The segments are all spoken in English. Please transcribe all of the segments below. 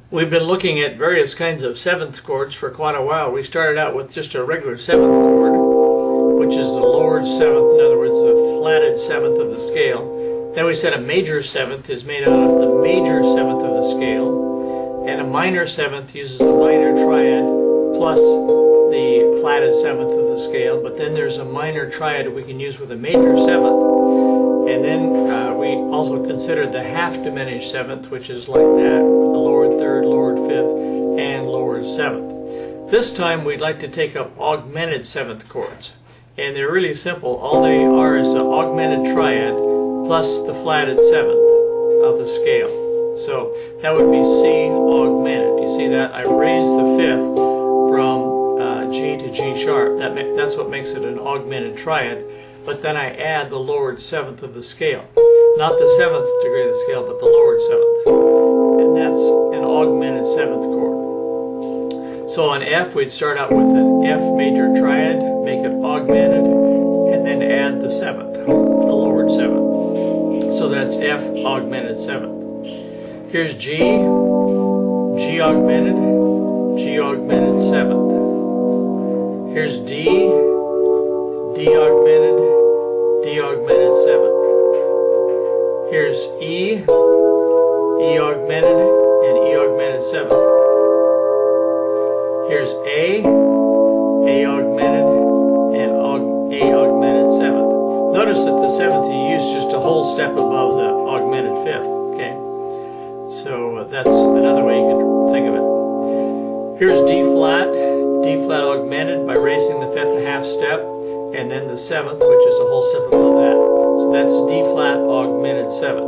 We've been looking at various kinds of seventh chords for quite a while. We started out with just a regular seventh chord, which is the lowered seventh, in other words, the flatted seventh of the scale. Then we said a major seventh is made out of the major seventh of the scale, and a minor seventh uses the minor triad plus the flatted seventh of the scale, but then there's a minor triad we can use with a major seventh. And then we also considered the half diminished seventh, which is like that, with a lowered third, lowered fifth, and lowered seventh. This time we'd like to take up augmented seventh chords. And they're really simple. All they are is an augmented triad plus the flatted seventh of the scale. So that would be C augmented. You see that? I raised the fifth from G to G sharp. That's what makes it an augmented triad. But then I add the lowered seventh of the scale. Not the seventh degree of the scale, but the lowered seventh. And that's an augmented seventh chord. So on F, we'd start out with an F major triad, make it augmented, and then add the seventh, the lowered seventh. So that's F augmented seventh. Here's G, G augmented seventh. Here's D, D augmented, D augmented seventh. Here's E, E augmented, and E augmented seventh. Here's A augmented, and A augmented seventh. Notice that the seventh you use just a whole step above the augmented fifth, okay? So that's another way you can think of it. Here's D flat augmented by raising the fifth a half step, and then the seventh, which is a whole step above that. So that's D flat augmented seventh.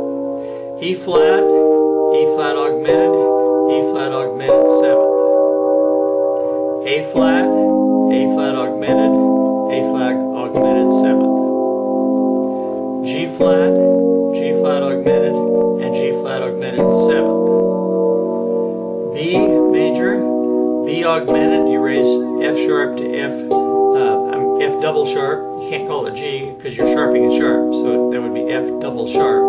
E flat augmented, E flat augmented seventh. A flat augmented, A flat augmented seventh. G flat augmented, and G flat augmented seventh. B major, B augmented, you raise F sharp to F double sharp. You can't call it G because you're sharping it sharp, so that would be F double sharp,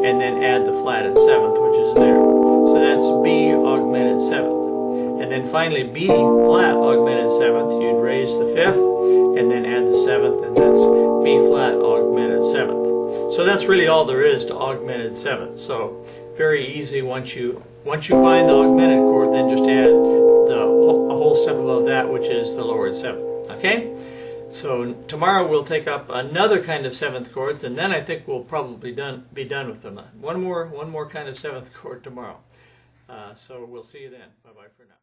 and then add the flatted seventh, which is there. So that's B augmented seventh. And then finally B flat augmented seventh, you'd raise the fifth, and then add the seventh, and that's B flat augmented seventh. So that's really all there is to augmented seventh. So very easy. Once you find the augmented chord, then just add a whole step above that, which is the lowered seventh. Okay? So tomorrow we'll take up another kind of seventh chords, and then I think we'll probably be done with them. One more kind of seventh chord tomorrow. So we'll see you then. Bye-bye for now.